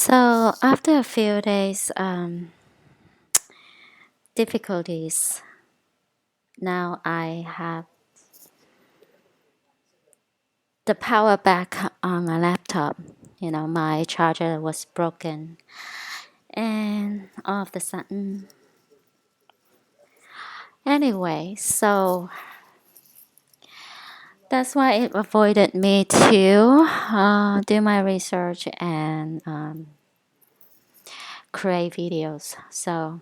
So after a few days difficulties, now I have the power back on my laptop. My charger was broken, and all of a sudden, anyway, so that's why it avoided me to do my research and create videos. So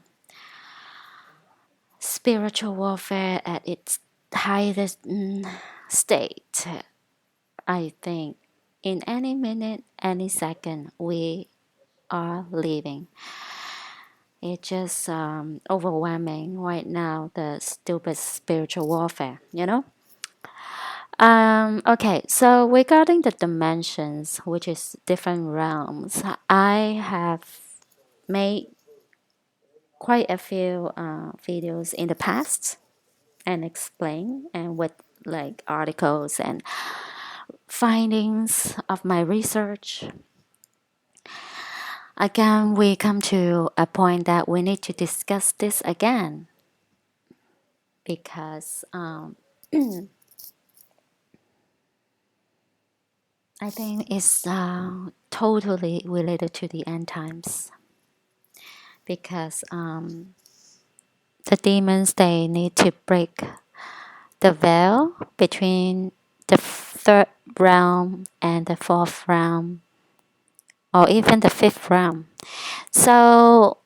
spiritual warfare at its highest state. I think in any minute, any second, we are leaving. It's just overwhelming right now, the stupid spiritual warfare. Okay, so regarding the dimensions, which is different realms, I have made quite a few videos in the past and explain and with like articles and findings of my research. Again, we come to a point that we need to discuss this again because I think it's totally related to the end times because the demons, they need to break the veil between the third realm and the fourth realm or even the fifth realm. So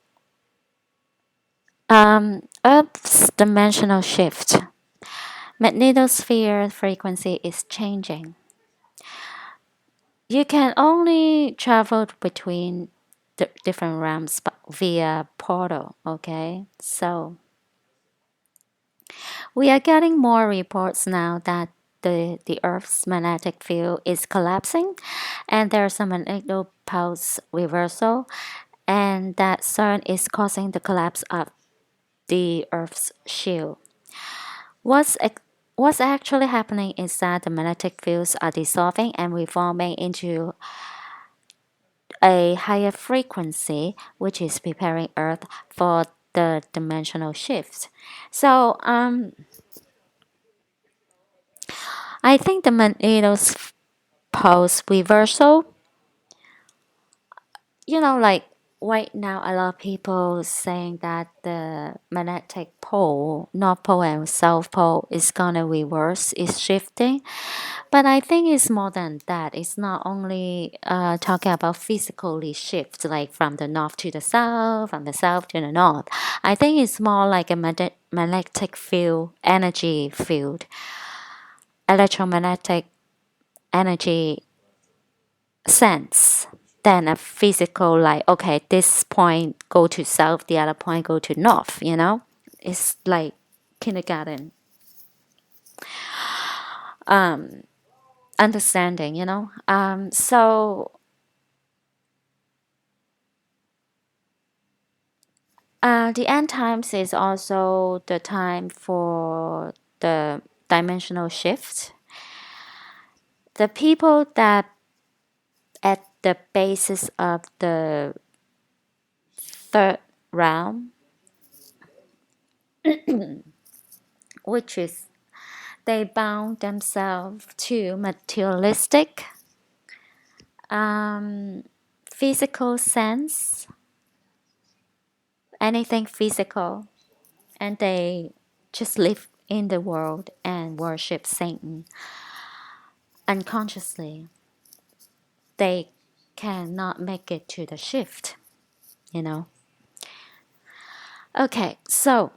Earth's dimensional shift, magnetosphere frequency is changing. You can only travel between the different realms via portal, okay? So we are getting more reports now that the Earth's magnetic field is collapsing and there's a magnetic pulse reversal, and that CERN is causing the collapse of the Earth's shield. What's What's actually happening is that the magnetic fields are dissolving and reforming into a higher frequency, which is preparing Earth for the dimensional shift. So, I think the magnetos pulse reversal, like right now, a lot of people saying that the magnetic pole, North Pole and South Pole, is gonna reverse, is shifting. But I think it's more than that. It's not only talking about physically shift, like from the north to the south, from the south to the north. I think it's more like a magnetic field, energy field, electromagnetic energy sense than a physical, like, okay, this point go to south, the other point go to north. It's like kindergarten understanding. So the end times is also the time for the dimensional shift. The people that at the basis of the third realm, which is they bound themselves to materialistic, physical sense, anything physical, and they just live in the world and worship Satan unconsciously. They cannot make it to the shift. Okay, so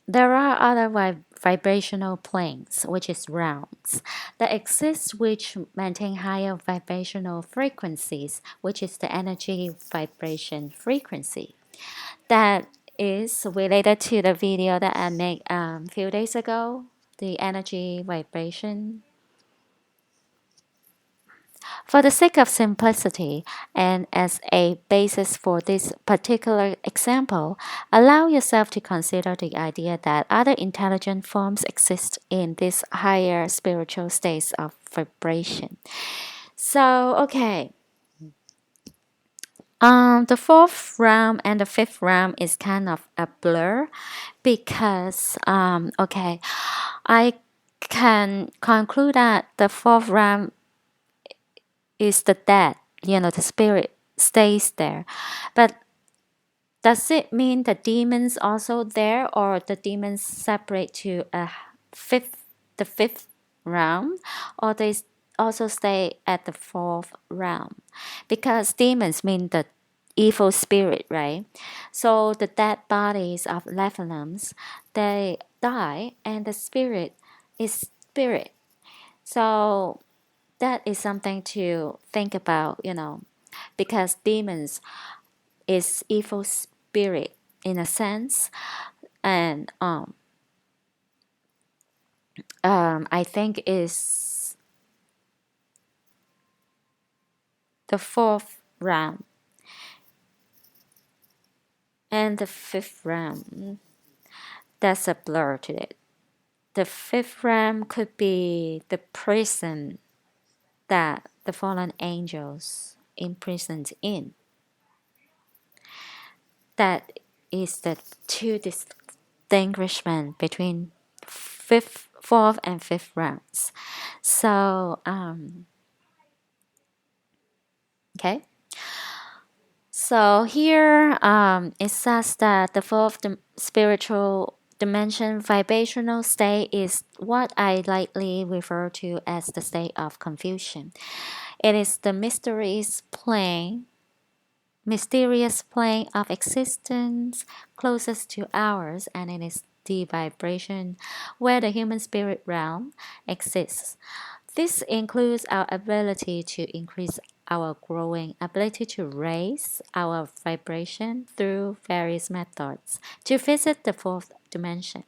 there are other vibrational planes, which is realms, that exist which maintain higher vibrational frequencies, which is the energy vibration frequency. That is related to the video that I made a few days ago, the energy vibration. For the sake of simplicity and as a basis for this particular example, allow yourself to consider the idea that other intelligent forms exist in these higher spiritual states of vibration. So, okay, The fourth realm and the fifth realm is kind of a blur because okay, I can conclude that the fourth realm is the dead, the spirit stays there. But does it mean the demons also there, or the demons separate to a fifth, the fifth realm, or they also stay at the fourth realm? Because demons mean the evil spirit, right? So the dead bodies of Nephilims, they die, and the spirit is spirit. So that is something to think about, because demons is evil spirit in a sense, and I think is the fourth realm and the fifth realm. That's a blur to it. The fifth realm could be the prison that the fallen angels imprisoned in. That is the two distinguishment between fifth, fourth, and fifth realms. So, okay. So here it says that the fourth spiritual dimension vibrational state is what I lightly refer to as the state of confusion. It is the mysterious plane of existence closest to ours, and it is the vibration where the human spirit realm exists. This includes our ability to increase our growing ability to raise our vibration through various methods to visit the fourth dimension.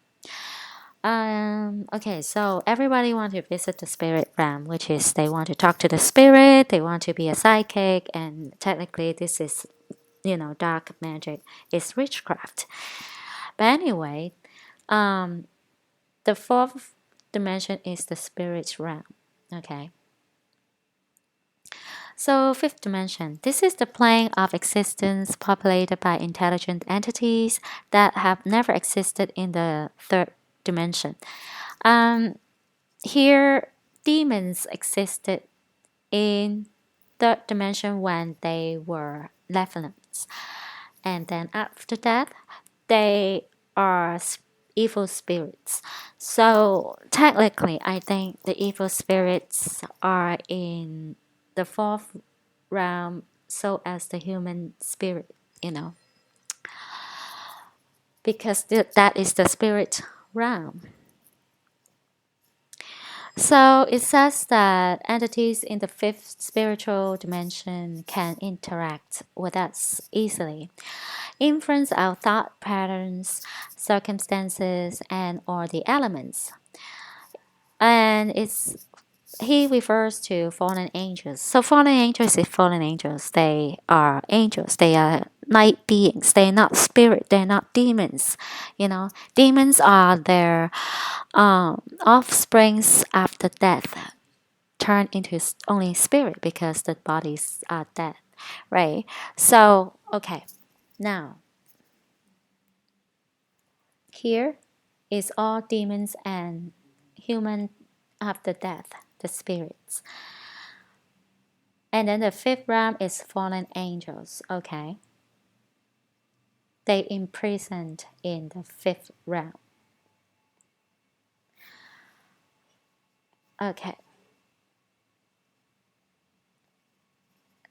Okay, so everybody want to visit the spirit realm, which is they want to talk to the spirit, they want to be a psychic, and technically this is, dark magic, is witchcraft. But anyway, the fourth dimension is the spirit realm. Okay. So, fifth dimension. This is the plane of existence populated by intelligent entities that have never existed in the third dimension. Um, Here, demons existed in third dimension when they were Nephilims, and then after that, they are evil spirits. So technically, I think the evil spirits are in the fourth realm, so as the human spirit, you know, because that is the spirit realm. So it says that entities in the fifth spiritual dimension can interact with us easily, influence our thought patterns, circumstances, and or the elements. And it's he refers to fallen angels. So fallen angels is fallen angels. They are angels. They are light beings. They're not spirit. They're not demons. Demons are their offsprings after death, turn into only spirit because the bodies are dead, right? So okay, now here is all demons and human after death, the spirits. And then the fifth realm is fallen angels. Okay. They imprisoned in the fifth realm. Okay.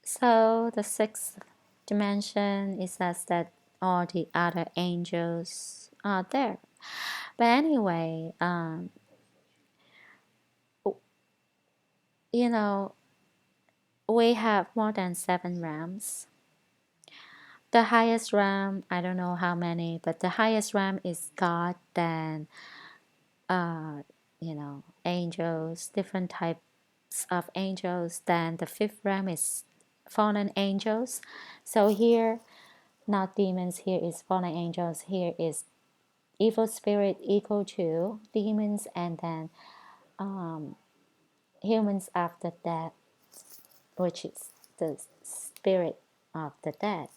So the sixth dimension is says that all the other angels are there. But anyway, you know, we have more than seven realms. The highest realm, I don't know how many, but the highest realm is God, then angels, different types of angels. Then the fifth realm is fallen angels. So here, not demons, here is fallen angels, here is evil spirit equal to demons, and then humans after death, which is the spirit of the dead.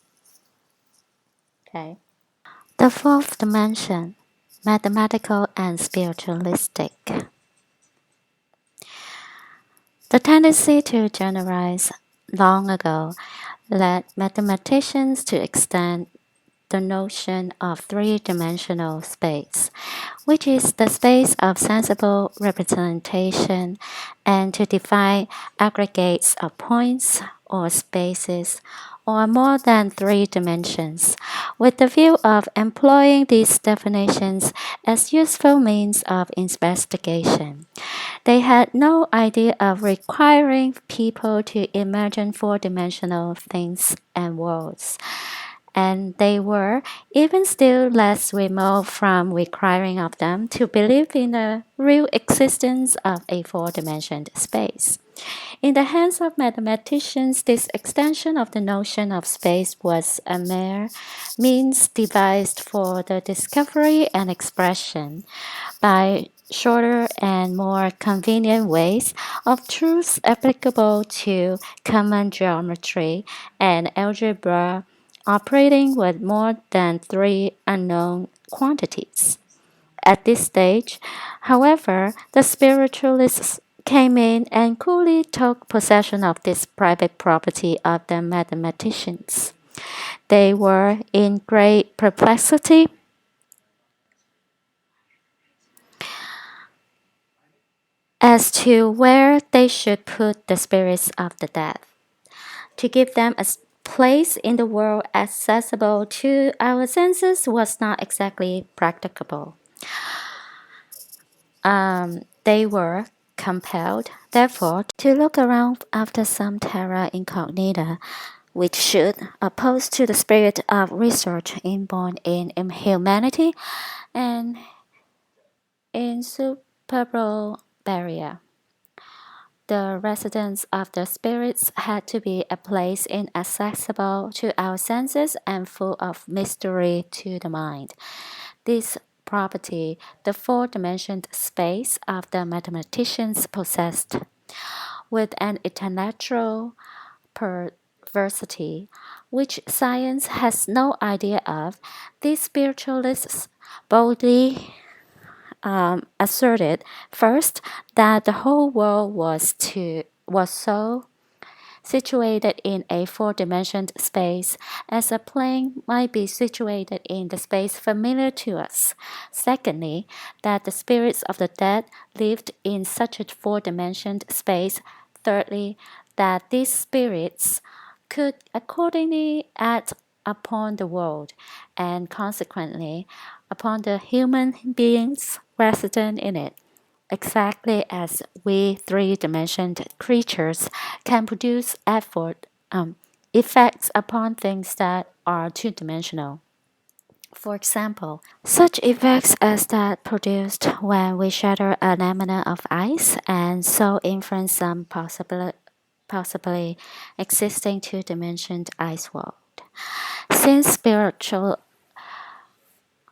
Okay. The fourth dimension, mathematical and spiritualistic. The tendency to generalize long ago led mathematicians to extend the notion of three-dimensional space, which is the space of sensible representation, and to define aggregates of points or spaces or more than three dimensions, with the view of employing these definitions as useful means of investigation. They had no idea of requiring people to imagine four-dimensional things and worlds, and they were even still less remote from requiring of them to believe in the real existence of a four-dimensional space. In the hands of mathematicians, this extension of the notion of space was a mere means devised for the discovery and expression by shorter and more convenient ways of truths applicable to common geometry and algebra operating with more than three unknown quantities. At this stage, however, the spiritualists came in and coolly took possession of this private property of the mathematicians. They were in great perplexity as to where they should put the spirits of the dead. To give them a place in the world accessible to our senses was not exactly practicable. They were compelled, therefore, to look around after some terra incognita which should, opposed to the spirit of research inborn in humanity and insuperable barrier. The residence of the spirits had to be a place inaccessible to our senses and full of mystery to the mind. This property the four-dimensioned space of the mathematicians possessed, with an intellectual perversity which science has no idea of. These spiritualists boldly asserted first that the whole world was so situated in a four-dimensional space as a plane might be situated in the space familiar to us. Secondly, that the spirits of the dead lived in such a four-dimensional space. Thirdly, that these spirits could accordingly act upon the world, and consequently upon the human beings resident in it, exactly as we three-dimensional creatures can produce effects upon things that are two-dimensional. For example, such effects as that produced when we shatter a lamina of ice and so influence some possibly existing two-dimensional ice world. Since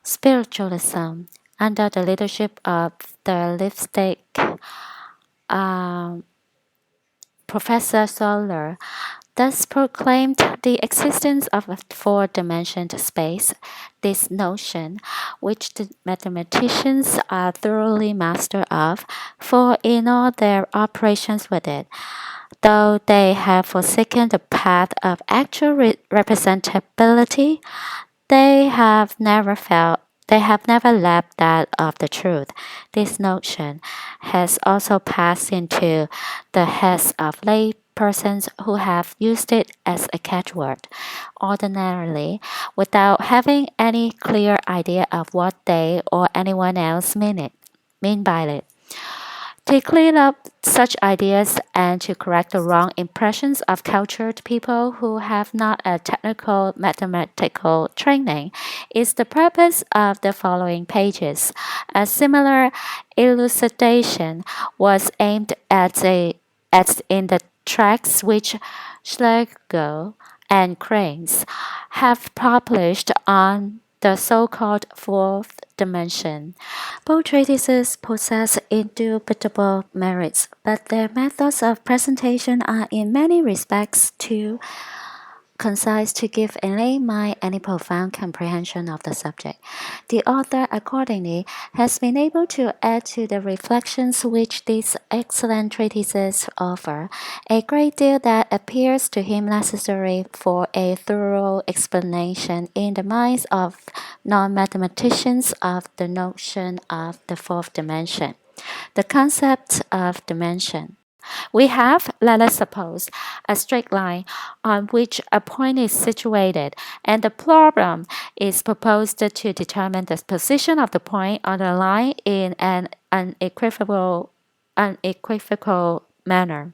spiritualism, under the leadership of the lipstick Professor Solar, thus proclaimed the existence of a four-dimensional space, this notion, which the mathematicians are thoroughly master of, for in all their operations with it, though they have forsaken the path of actual representability, they have never left that of the truth. This notion has also passed into the heads of lay persons who have used it as a catchword, ordinarily, without having any clear idea of what they or anyone else mean by it. To clean up such ideas and to correct the wrong impressions of cultured people who have not a technical mathematical training is the purpose of the following pages. A similar elucidation was aimed at in the tracts which Schlegel and Cranes have published on the so-called fourth dimension. Both treatises possess indubitable merits, but their methods of presentation are in many respects too concise to give a layman any profound comprehension of the subject. The author, accordingly, has been able to add to the reflections which these excellent treatises offer a great deal that appears to him necessary for a thorough explanation in the minds of non-mathematicians of the notion of the fourth dimension. The concept of dimension. We have, let us suppose, a straight line on which a point is situated, and the problem is proposed to determine the position of the point on the line in an unequivocal manner.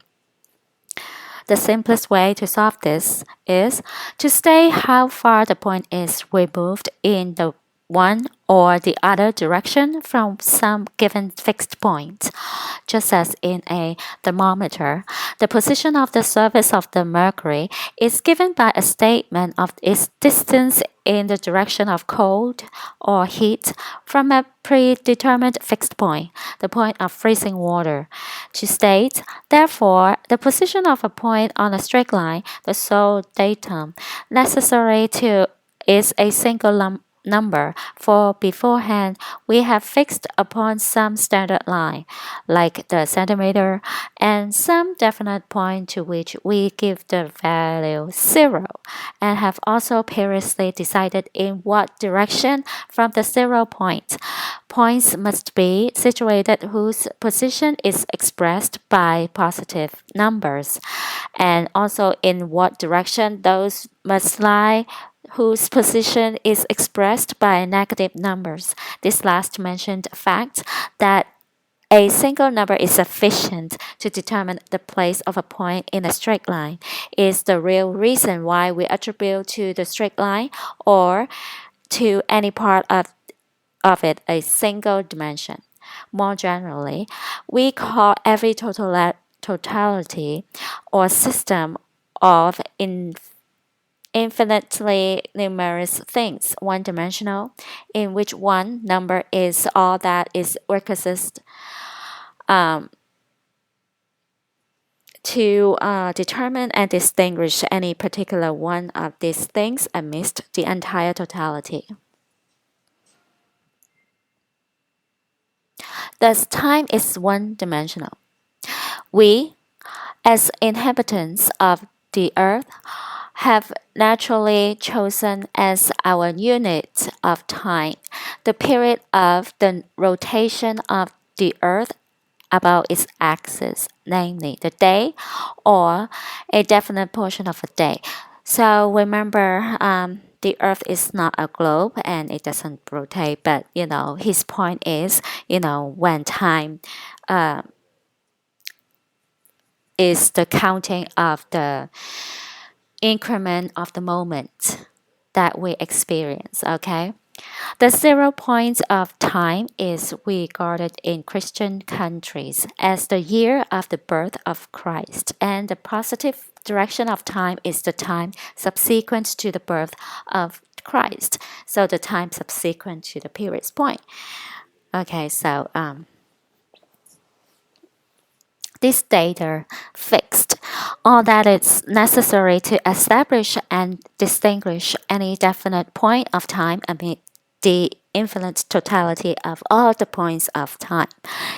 The simplest way to solve this is to state how far the point is removed in the one or the other direction from some given fixed point. Just as in a thermometer, the position of the surface of the mercury is given by a statement of its distance in the direction of cold or heat from a predetermined fixed point, the point of freezing water. To state, therefore, the position of a point on a straight line, the sole datum necessary to is a single number, for beforehand we have fixed upon some standard line, like the centimeter, and some definite point to which we give the value 0, and have also previously decided in what direction from the 0 point. Points must be situated whose position is expressed by positive numbers, and also in what direction those must lie whose position is expressed by negative numbers. This last mentioned fact that a single number is sufficient to determine the place of a point in a straight line is the real reason why we attribute to the straight line or to any part of it a single dimension. More generally, we call every totality or system of infinitely numerous things one-dimensional, in which one number is all that is requisite to determine and distinguish any particular one of these things amidst the entire totality. Thus, time is one-dimensional. We, as inhabitants of the earth, have naturally chosen as our unit of time the period of the rotation of the earth about its axis, namely the day or a definite portion of a day. So remember, the earth is not a globe and it doesn't rotate, but his point is, when time is the counting of the increment of the moment that we experience, okay? The 0 point of time is regarded in Christian countries as the year of the birth of Christ, and the positive direction of time is the time subsequent to the birth of Christ. So the time subsequent to the period point. Okay, so this data fixed all that is necessary to establish and distinguish any definite point of time amid the infinite totality of all the points of time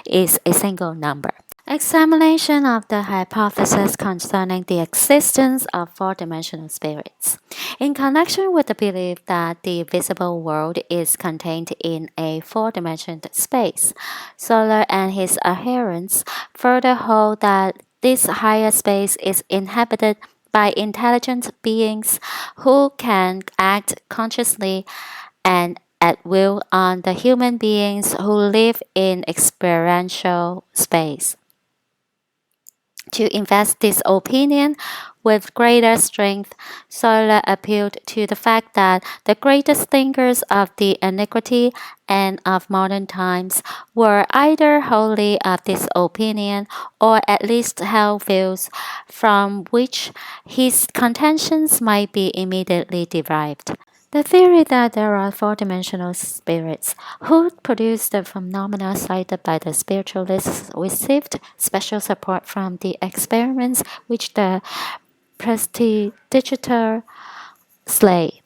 is a single number. Examination of the hypothesis concerning the existence of four-dimensional spirits. In connection with the belief that the visible world is contained in a four-dimensional space, Solar and his adherents further hold that this higher space is inhabited by intelligent beings who can act consciously and at will on the human beings who live in experiential space. To invest this opinion with greater strength, Solar appealed to the fact that the greatest thinkers of the antiquity and of modern times were either wholly of this opinion or at least held views from which his contentions might be immediately derived. The theory that there are four-dimensional spirits who produce the phenomena cited by the spiritualists received special support from the experiments which the prestidigitator Slay,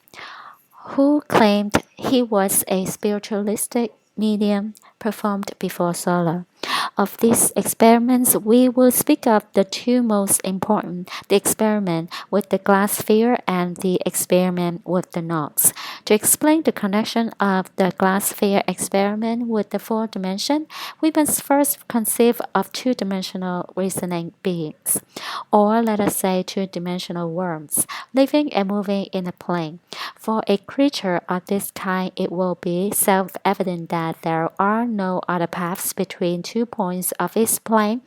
who claimed he was a spiritualistic medium performed before Solar. Of these experiments, we will speak of the two most important, the experiment with the glass sphere and the experiment with the knots. To explain the connection of the glass sphere experiment with the fourth dimension, we must first conceive of two-dimensional reasoning beings, or let us say two-dimensional worms, living and moving in a plane. For a creature of this kind, it will be self-evident that there are no other paths between two points of its plane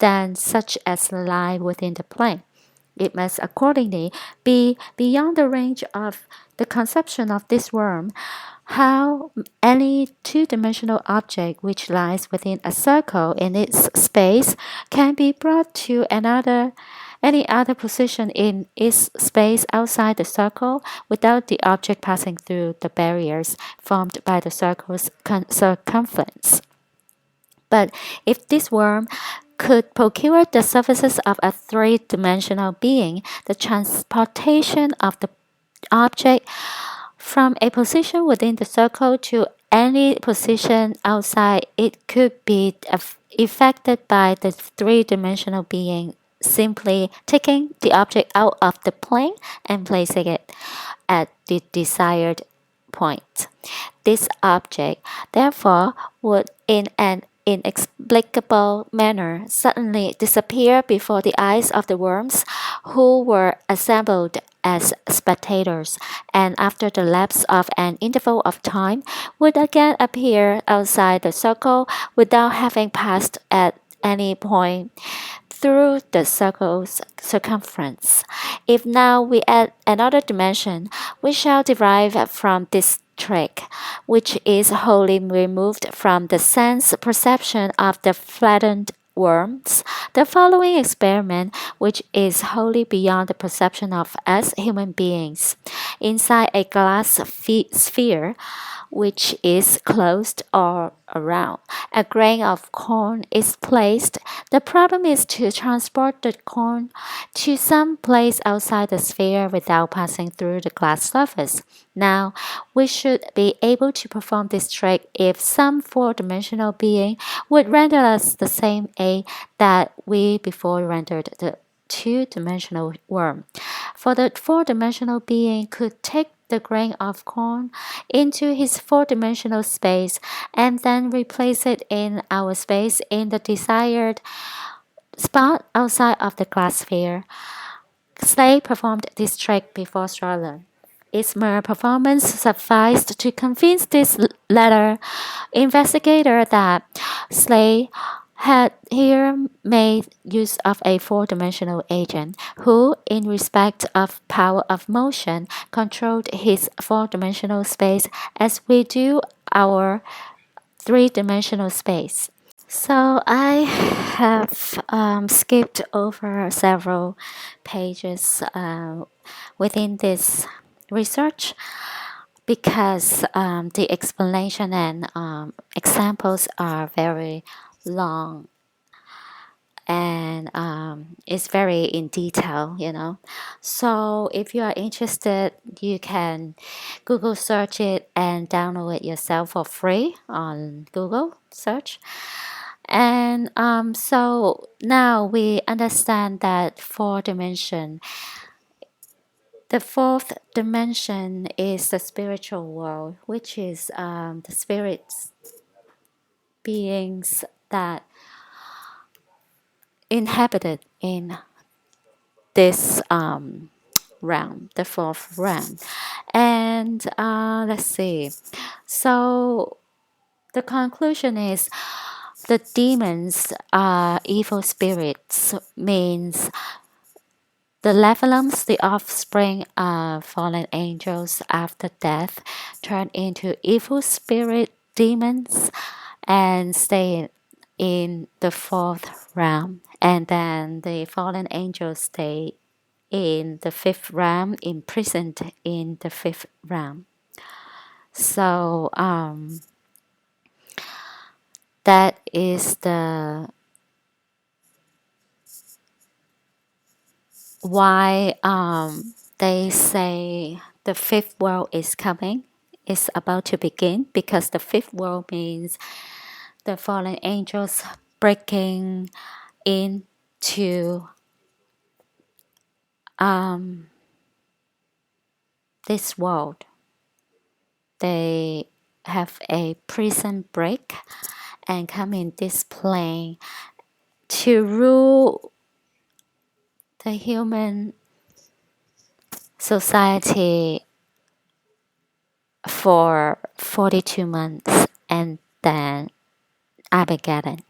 than such as lie within the plane. It must accordingly be beyond the range of the conception of this worm how any two-dimensional object which lies within a circle in its space can be brought to any other position in its space outside the circle without the object passing through the barriers formed by the circle's circumference. But if this worm could procure the services of a three-dimensional being, the transportation of the object from a position within the circle to any position outside it could be effected by the three-dimensional being simply taking the object out of the plane and placing it at the desired point. This object, therefore, would in an inexplicable manner suddenly disappear before the eyes of the worms who were assembled as spectators, and after the lapse of an interval of time would again appear outside the circle without having passed at any point through the circle's circumference. If now we add another dimension, we shall derive from this trick, which is wholly removed from the sense perception of the flattened worms, the following experiment, which is wholly beyond the perception of us human beings. Inside a glass sphere, which is closed all around. A grain of corn is placed. The problem is to transport the corn to some place outside the sphere without passing through the glass surface. Now, we should be able to perform this trick if some four-dimensional being would render us the same aid that we before rendered the two-dimensional worm. For the four-dimensional being could take the grain of corn into his four-dimensional space and then replace it in our space in the desired spot outside of the glass sphere. Slade performed this trick before Strahler. Its mere performance sufficed to convince this latter investigator that Slade had here made use of a four-dimensional agent who, in respect of power of motion, controlled his four-dimensional space as we do our three-dimensional space. So I have skipped over several pages within this research because the explanation and examples are very long and it's very in detail. So if you are interested, you can Google search it and download it yourself for free on Google search. And so now we understand that the fourth dimension is the spiritual world, which is the spirits beings that inhabited in this realm, the fourth realm. And let's see. So the conclusion is the demons are evil spirits, means the Nephilims, the offspring of fallen angels after death, turn into evil spirit demons and stay in the fourth realm. And then the fallen angels stay in the fifth realm, imprisoned in the fifth realm. So that is the why they say the fifth world is coming, is about to begin, because the fifth world means the fallen angels breaking into this world. They have a prison break and come in this plane to rule the human society for 42 months and then Armageddon.